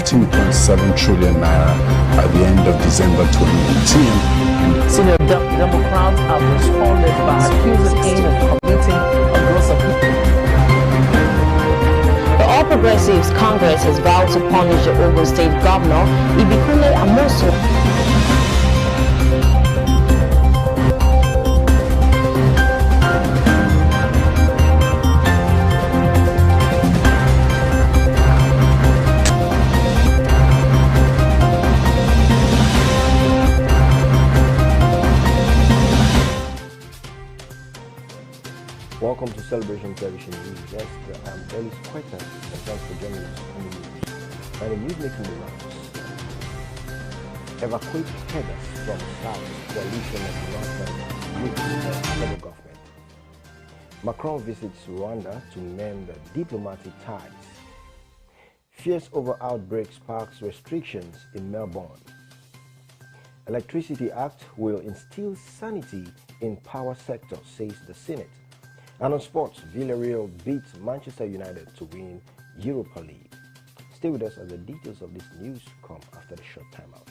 14.7 trillion naira at the end of December 2018. Senior Democrats have responded by accusing him of committing a gross offense. The All Progressives Congress has vowed to punish the Ogun State Governor, Ibikule Amosu. Welcome to Celebration Television News. Yes, I'm Ellis Quetta, and thanks for joining us on the news. And the news making the rounds. Evacuate headers from South coalition of Northern groups and federal government. Macron visits Rwanda to mend diplomatic ties. Fears over outbreak sparks restrictions in Melbourne. Electricity Act will instill sanity in power sector, says the Senate. And on sports, Villarreal beats Manchester United to win Europa League. Stay with us as the details of this news come after the short timeout.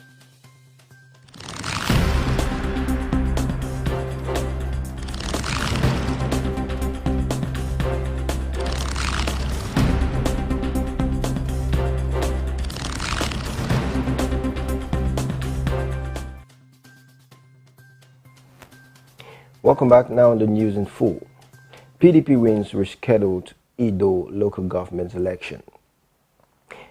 Welcome back. Now on the news in full. PDP wins rescheduled ENQUIRY local government election.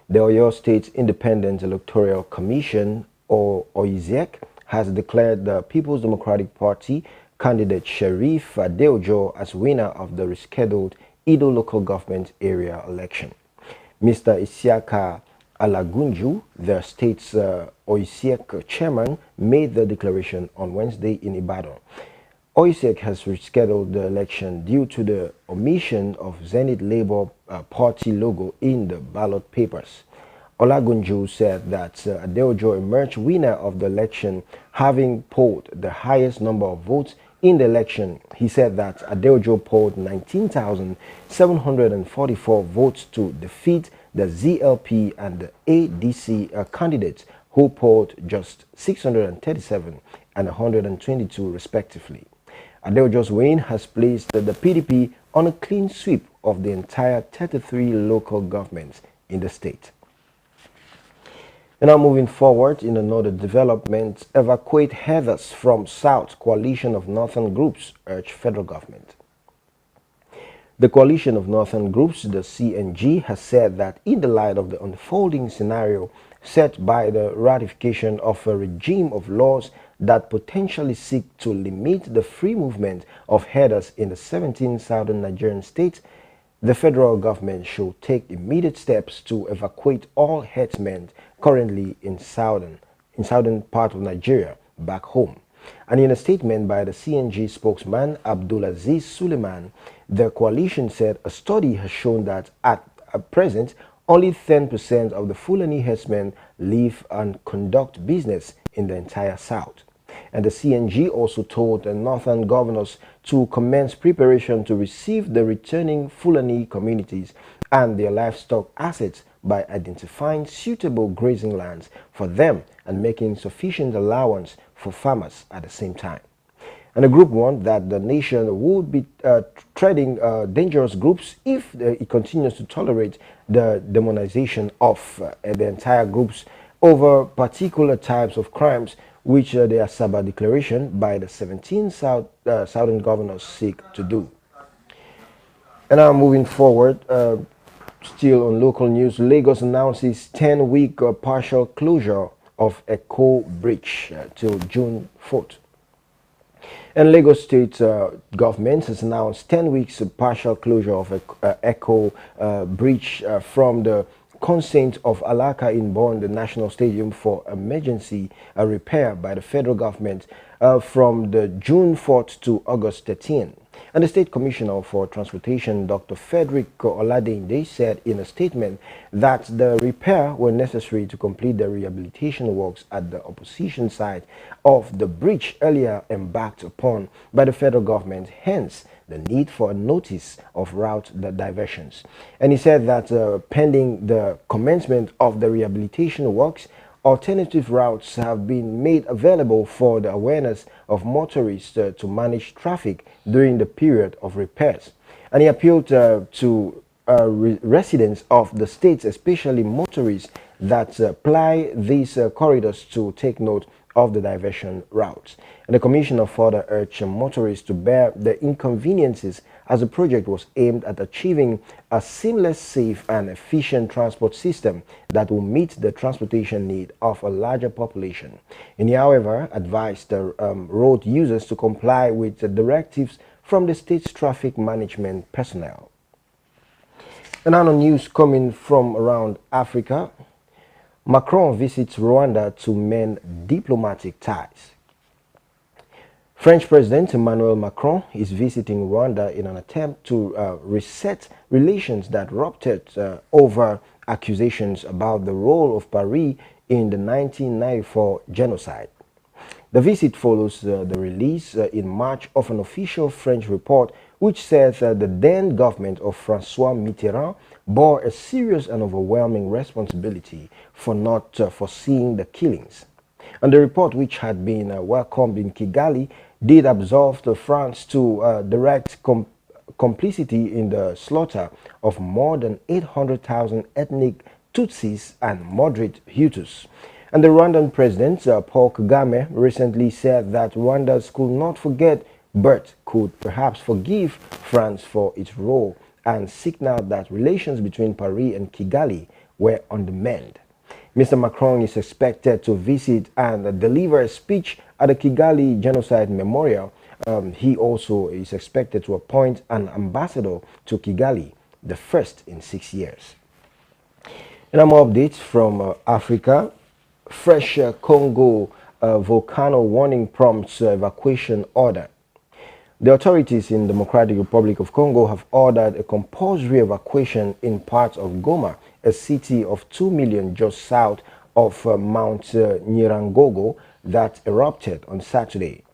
The Oyo State Independent Electoral Commission, or OISEC, has declared the People's Democratic Party candidate Sheriff Adeojo as winner of the rescheduled ENQUIRY local government area election. Mr. Isiaka Alagunju, the state's OISEC chairman, made the declaration on Wednesday in Ibadan. OISEC has rescheduled the election due to the omission of Zenith Labour Party logo in the ballot papers. Olagunju said that Adeojo emerged winner of the election, having polled the highest number of votes in the election. He said that Adeojo polled 19,744 votes to defeat the ZLP and the ADC candidates, who polled just 637 and 122 respectively. Adeojo's win has placed the PDP on a clean sweep of the entire 33 local governments in the state. And now moving forward, in another development, evacuate headers from South coalition of northern groups urge federal government. The coalition of northern groups, the CNG, has said that in the light of the unfolding scenario set by the ratification of a regime of laws that potentially seek to limit the free movement of headers in the 17 southern Nigerian states, the federal government should take immediate steps to evacuate all headsmen currently in southern part of Nigeria back home. And in a statement by the CNG spokesman Abdulaziz Suleiman, the coalition said a study has shown that at present only 10% of the Fulani herdsmen live and conduct business in the entire South. And the CNG also told the northern governors to commence preparation to receive the returning Fulani communities and their livestock assets by identifying suitable grazing lands for them and making sufficient allowance for farmers at the same time. And the group warned that the nation would be treading dangerous groups if it continues to tolerate the demonization of the entire groups over particular types of crimes which the Asaba Declaration by the 17 southern governors seek to do. And now moving forward, still on local news, Lagos announces 10-week partial closure of Eko Bridge till June 4th. And Lagos State government has announced 10 weeks of partial closure of Eko Bridge from the consent of Alaka in Bonn, the National Stadium, for emergency repair by the federal government from the June 4th to August 13. And the State Commissioner for Transportation, Dr. Frederick Oladende, said in a statement that the repair were necessary to complete the rehabilitation works at the opposition side of the bridge earlier embarked upon by the federal government, hence the need for a notice of route diversions. And he said that pending the commencement of the rehabilitation works, alternative routes have been made available for the awareness of motorists to manage traffic during the period of repairs. And he appealed to residents of the states, especially motorists that ply these corridors, to take note of the diversion routes. And the commissioner further urged motorists to bear the inconveniences as the project was aimed at achieving a seamless, safe and efficient transport system that will meet the transportation need of a larger population. And he, however, advised the road users to comply with the directives from the state's traffic management personnel. And now on news coming from around Africa, Macron visits Rwanda to mend diplomatic ties. French President Emmanuel Macron is visiting Rwanda in an attempt to reset relations that ruptured over accusations about the role of Paris in the 1994 genocide. The visit follows the release in March of an official French report which says the then government of François Mitterrand bore a serious and overwhelming responsibility for not foreseeing the killings. And the report, which had been welcomed in Kigali, did absolve France to direct complicity in the slaughter of more than 800,000 ethnic Tutsis and moderate Hutus. And the Rwandan president, Paul Kagame, recently said that Rwandans could not forget but could perhaps forgive France for its role, and signaled that relations between Paris and Kigali were on the mend. Mr. Macron is expected to visit and deliver a speech at the Kigali Genocide Memorial. He also is expected to appoint an ambassador to Kigali, the first in 6 years. And more updates from Africa. Fresh Congo volcano warning prompts evacuation order. The authorities in the Democratic Republic of Congo have ordered a compulsory evacuation in parts of Goma, a city of 2 million just south of Mount Nyiragongo that erupted on Saturday.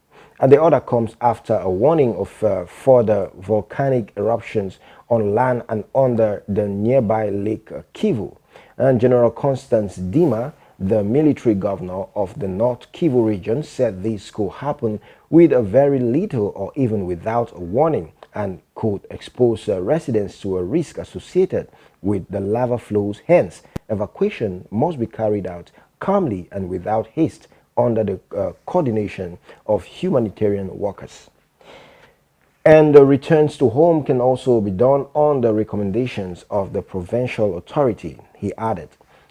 And the order comes after a warning of further volcanic eruptions on land and under the nearby Lake Kivu. And General Constance Dima, the military governor of the North Kivu region, said this could happen with a very little or even without a warning and could expose residents to a risk associated with the lava flows. Hence, evacuation must be carried out calmly and without haste under the coordination of humanitarian workers. And the returns to home can also be done on the recommendations of the provincial authority, he added.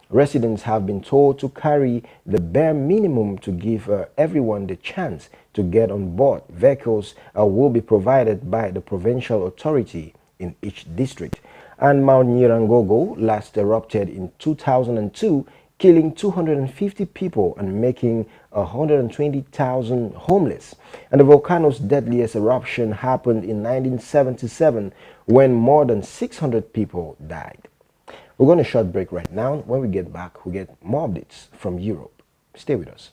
Residents have been told to carry the bare minimum to give everyone the chance to get on board. Vehicles will be provided by the provincial authority in each district. And Mount Nyiragongo last erupted in 2002, killing 250 people and making 120,000 homeless. And the volcano's deadliest eruption happened in 1977 when more than 600 people died. We're going to short break right now. When we get back, we get more updates from Europe. Stay with us.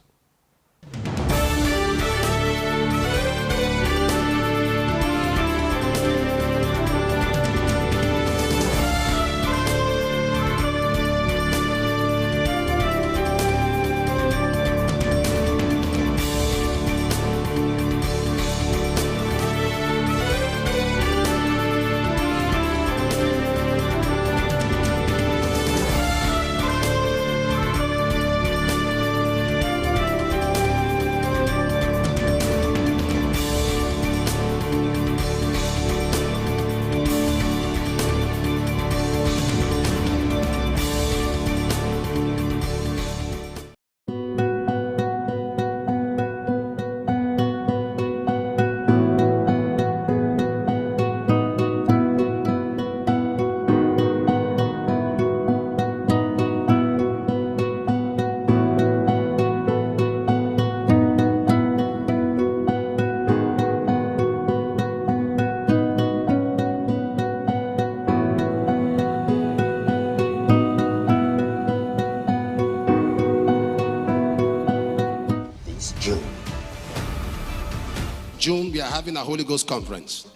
having a Holy Ghost conference,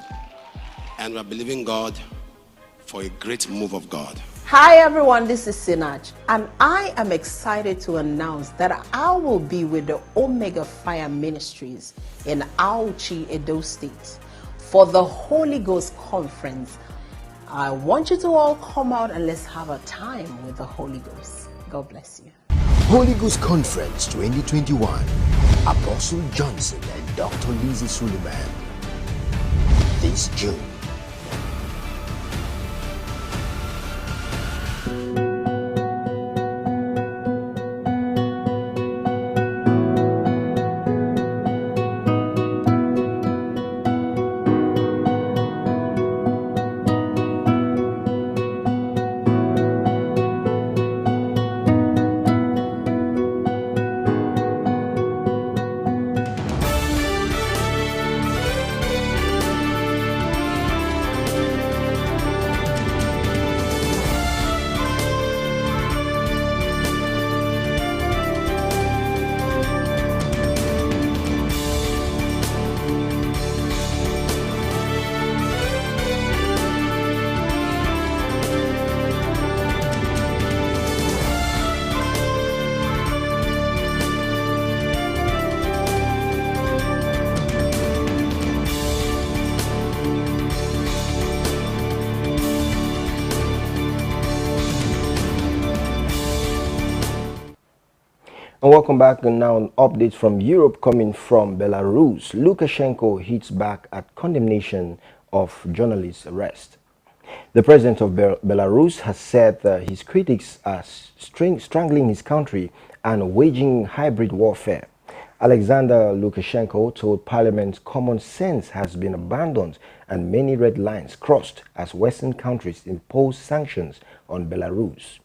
and we're believing God for a great move of God. Hi everyone, this is Sinach, and I am excited to announce that I will be with the Omega Fire Ministries in Auchi, Edo State for the Holy Ghost Conference. I want you to all come out and let's have a time with the Holy Ghost. God bless you. Holy Ghost Conference 2021. Apostle Johnson and Dr. Lizzie Suleiman. This June. And welcome back, and now an update from Europe coming from Belarus. Lukashenko hits back at condemnation of journalists' arrest. The president of Belarus has said that his critics are strangling his country and waging hybrid warfare. Alexander Lukashenko told Parliament common sense has been abandoned and many red lines crossed as Western countries impose sanctions on Belarus.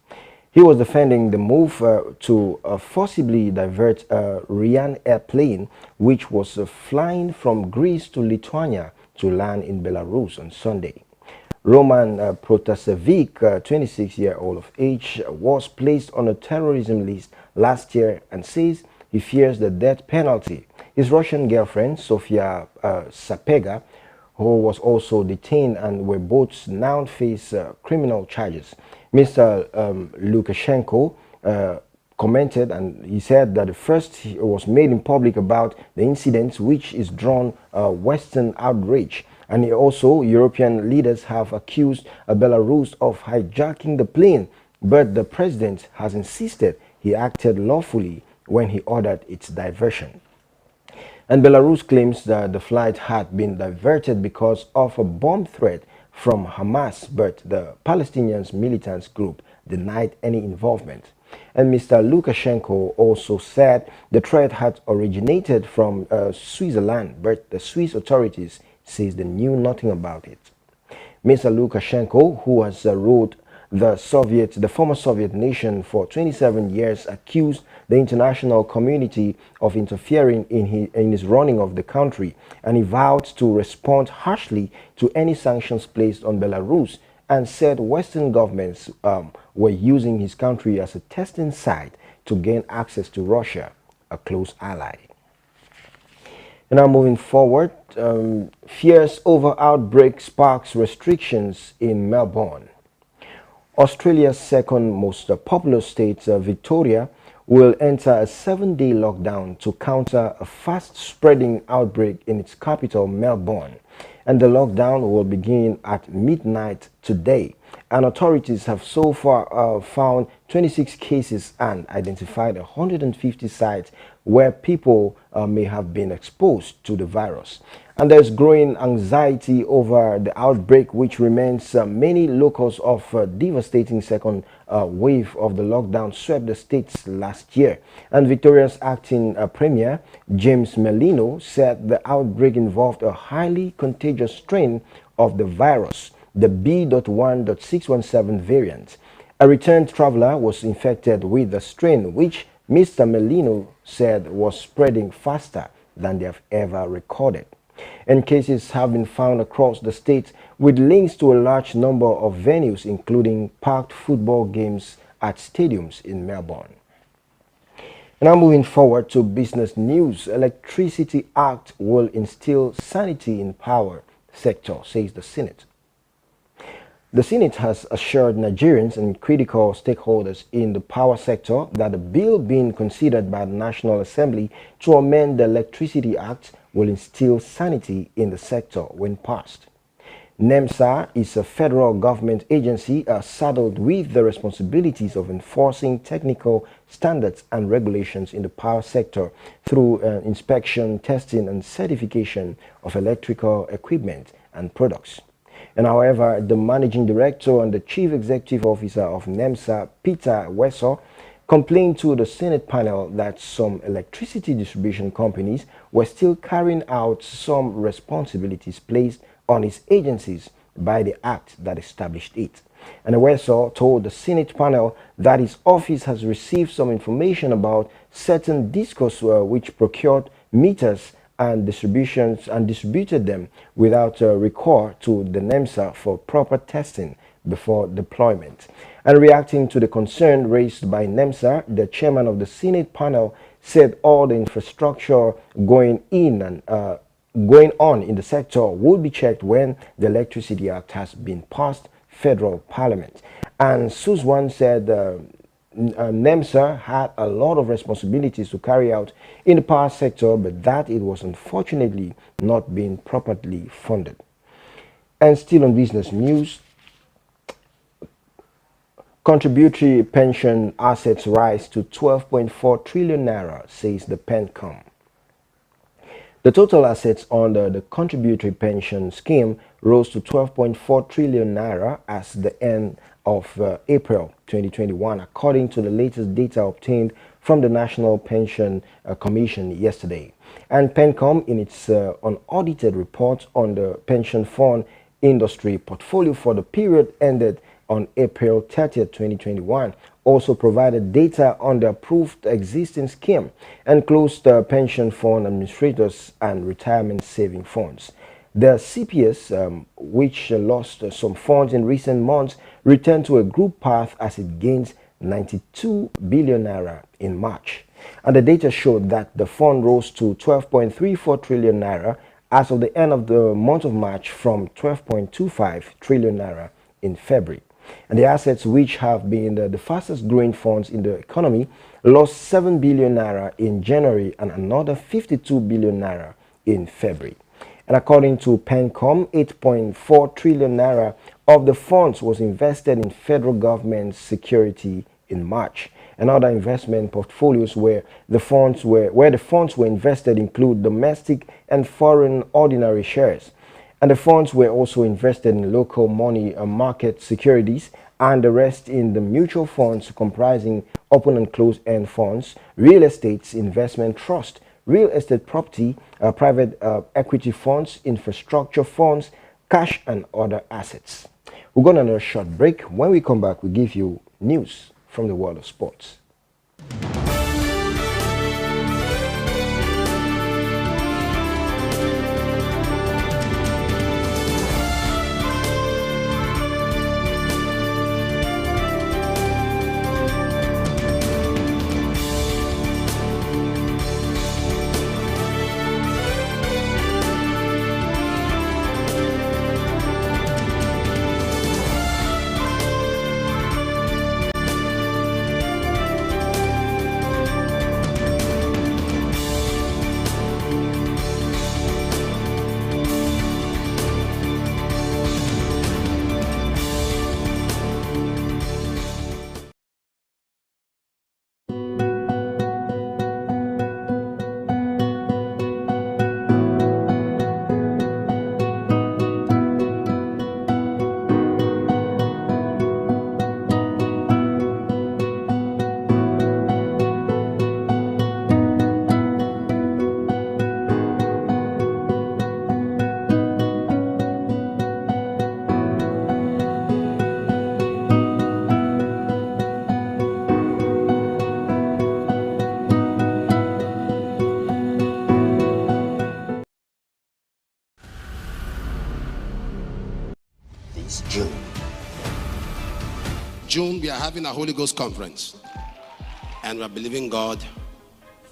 He was defending the move to forcibly divert a Ryan airplane which was flying from Greece to Lithuania to land in Belarus on Sunday. Roman Protasevich, 26-year-old of age, was placed on a terrorism list last year and says he fears the death penalty. His Russian girlfriend, Sofia Sapega, who was also detained, and were both now face criminal charges. Mr. Lukashenko commented, and he said that the first was made in public about the incident, which is drawn Western outrage. And also, European leaders have accused Belarus of hijacking the plane, but the president has insisted he acted lawfully when he ordered its diversion. And Belarus claims that the flight had been diverted because of a bomb threat from Hamas, but the Palestinian militants group denied any involvement. And Mr. Lukashenko also said the threat had originated from Switzerland, but the Swiss authorities says they knew nothing about it. Mr. Lukashenko, who has ruled the former Soviet nation for 27 years, accused the international community of interfering in his running of the country, and he vowed to respond harshly to any sanctions placed on Belarus, and said Western governments were using his country as a testing site to gain access to Russia, a close ally. And now moving forward, fears over outbreak sparks restrictions in Melbourne. Australia's second most populous state, Victoria, will enter a 7-day lockdown to counter a fast-spreading outbreak in its capital, Melbourne. And the lockdown will begin at midnight today. And authorities have so far found 26 cases and identified 150 sites where people may have been exposed to the virus. And there's growing anxiety over the outbreak, which remains many locals of devastating second wave of the lockdown swept the states last year. And Victoria's acting premier, James Merlino, said the outbreak involved a highly contagious strain of the virus, the B.1.617 variant. A returned traveler was infected with the strain, which Mr. Merlino said was spreading faster than they have ever recorded. And cases have been found across the state with links to a large number of venues, including parked football games at stadiums in Melbourne. Now moving forward to business news, Electricity Act will instill sanity in power sector, says the Senate. The Senate has assured Nigerians and critical stakeholders in the power sector that the bill being considered by the National Assembly to amend the Electricity Act will instill sanity in the sector when passed. NEMSA is a federal government agency saddled with the responsibilities of enforcing technical standards and regulations in the power sector through inspection, testing, and certification of electrical equipment and products. And however, the managing director and the chief executive officer of NEMSA, Peter Wesso, complained to the Senate panel that some electricity distribution companies were still carrying out some responsibilities placed on its agencies by the act that established it. And Wesso told the Senate panel that his office has received some information about certain discos which procured meters and distributed them without recourse to the NEMSA for proper testing before deployment. And reacting to the concern raised by NEMSA, the chairman of the Senate panel said all the infrastructure going on in the sector will be checked when the Electricity Act has been passed federal parliament. And Suzwan said NEMSA had a lot of responsibilities to carry out in the power sector, but that it was unfortunately not being properly funded. And still on business news, contributory pension assets rise to 12.4 trillion naira, says the PENCOM. The total assets under the contributory pension scheme rose to 12.4 trillion naira as the end of April 2021, according to the latest data obtained from the National Pension Commission yesterday. And PENCOM, in its unaudited report on the pension fund industry portfolio for the period ended on April 30th, 2021, also provided data on the approved existing scheme and closed pension fund administrators and retirement saving funds. The CPS, which lost some funds in recent months, returned to a group path as it gains 92 billion naira in March. And the data showed that the fund rose to 12.34 trillion naira as of the end of the month of March from 12.25 trillion naira in February. And the assets, which have been the fastest growing funds in the economy, lost 7 billion naira in January and another 52 billion naira in February. And according to PENCOM, 8.4 trillion naira of the funds was invested in federal government security in March. And other investment portfolios where the funds were invested include domestic and foreign ordinary shares. And the funds were also invested in local money market securities, and the rest in the mutual funds comprising open and closed-end funds, real estate investment trust, real estate property, private equity funds, infrastructure funds, cash, and other assets. We're going on a short break. When we come back, we give you news from the world of sports. June, we are having a Holy Ghost conference, and we are believing God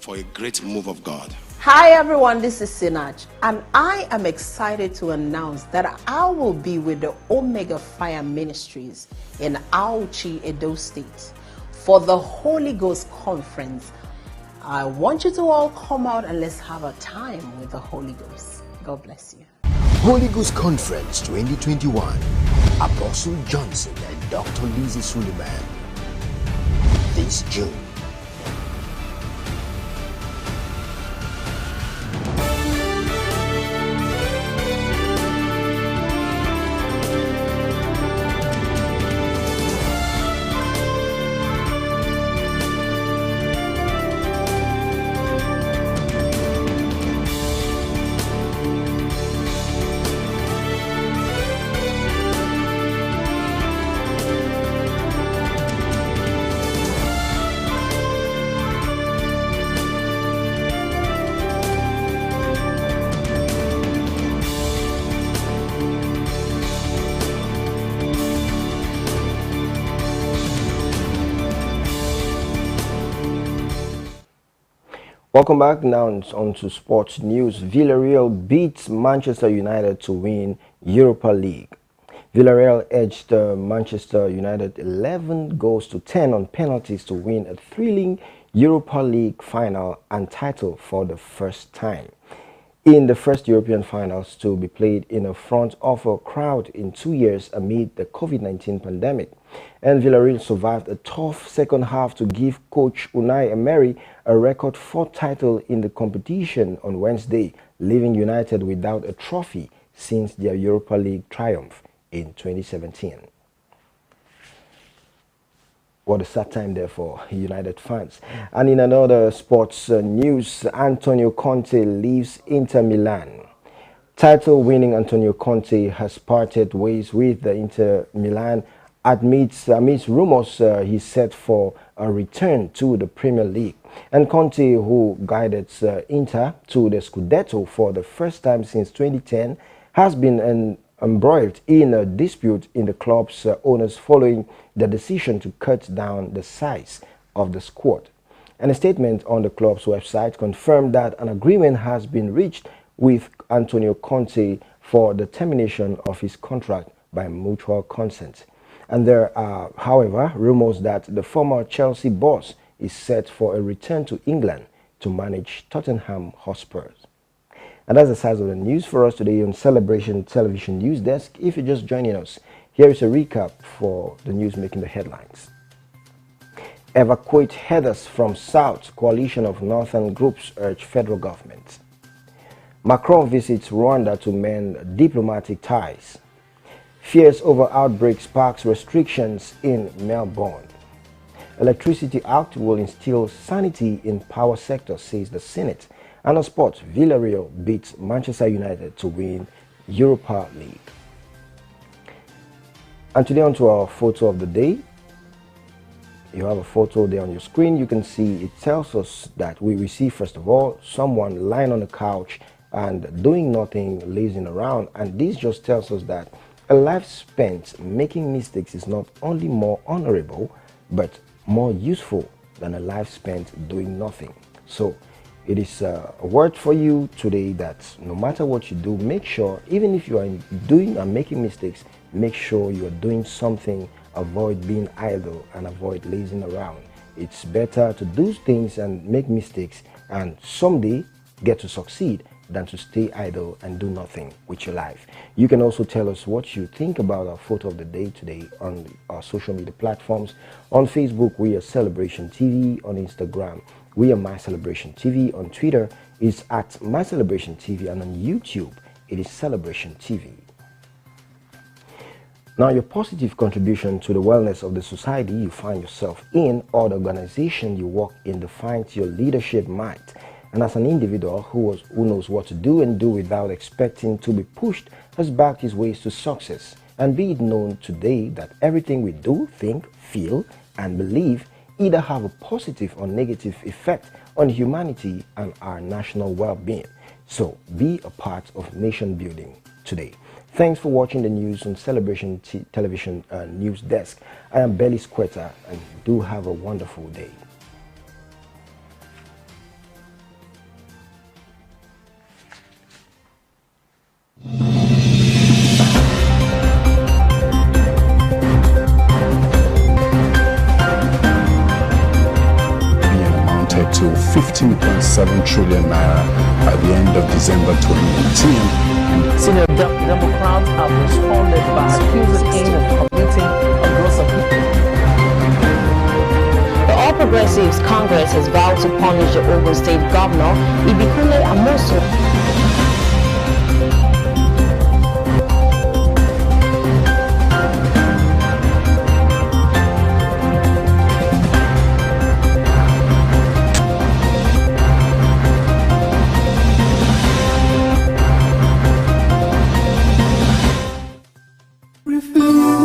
for a great move of God. Hi everyone, this is Sinach, and I am excited to announce that I will be with the Omega Fire Ministries in Auchi, Edo State for the Holy Ghost Conference. I want you to all come out and let's have a time with the Holy Ghost. God bless you. Holy Ghost Conference 2021. Apostle Johnson and Dr. Lizzie Suleiman. This June. Welcome back. Now on to sports news. Villarreal beats Manchester United to win Europa League. Villarreal edged Manchester United 11 goals to 10 on penalties to win a thrilling Europa League final and title for the first time. In the first European finals to be played in front of a crowd in 2 years amid the COVID-19 pandemic. And Villarreal survived a tough second half to give coach Unai Emery a record 4th title in the competition on Wednesday, leaving United without a trophy since their Europa League triumph in 2017. What a sad time there for United fans. And in another sports news, Antonio Conte leaves Inter Milan. Title-winning Antonio Conte has parted ways with the Inter Milan amidst rumors he's set for a return to the Premier League. And Conte, who guided Inter to the Scudetto for the first time since 2010, has been embroiled in a dispute in the club's owners following the decision to cut down the size of the squad. And a statement on the club's website confirmed that an agreement has been reached with Antonio Conte for the termination of his contract by mutual consent. And there are, however, rumors that the former Chelsea boss is set for a return to England to manage Tottenham Hotspur. And that's the size of the news for us today on Celebration Television News Desk. If you're just joining us, here is a recap for the news making the headlines. Evacuate headers from South, coalition of northern groups urge federal government. Macron visits Rwanda to mend diplomatic ties. Fears over outbreak sparks restrictions in Melbourne. Electricity Act will instill sanity in power sector, says the Senate. And on sports, Villarreal beats Manchester United to win Europa League. And today on to our photo of the day. You have a photo there on your screen. You can see it tells us that we see, first of all, someone lying on the couch and doing nothing, lazing around. And this just tells us that a life spent making mistakes is not only more honorable, but more useful than a life spent doing nothing. So it is a word for you today that no matter what you do, make sure, even if you are doing and making mistakes, make sure you are doing something. Avoid being idle and avoid lazing around. It's better to do things and make mistakes and someday get to succeed than to stay idle and do nothing with your life. You can also tell us what you think about our photo of the day today on our social media platforms. On Facebook, we are Celebration TV. On Instagram, we are My Celebration TV. On Twitter, it's at My Celebration TV. And on YouTube, it is Celebration TV. Now, your positive contribution to the wellness of the society you find yourself in or the organization you work in defines your leadership might. And as an individual who knows what to do and do without expecting to be pushed, has backed his ways to success. And be it known today that everything we do, think, feel, and believe either have a positive or negative effect on humanity and our national well-being. So be a part of nation building today. Thanks for watching the news on Celebration Television News Desk. I am Belly Squatter, and do have a wonderful day. 14.7 trillion naira by the end of December 2018. Senior Democrats have responded by accusing him of committing a gross offence. The All Progressives Congress has vowed to punish the Ogun State Governor, Ibikule Amosu. Refuse.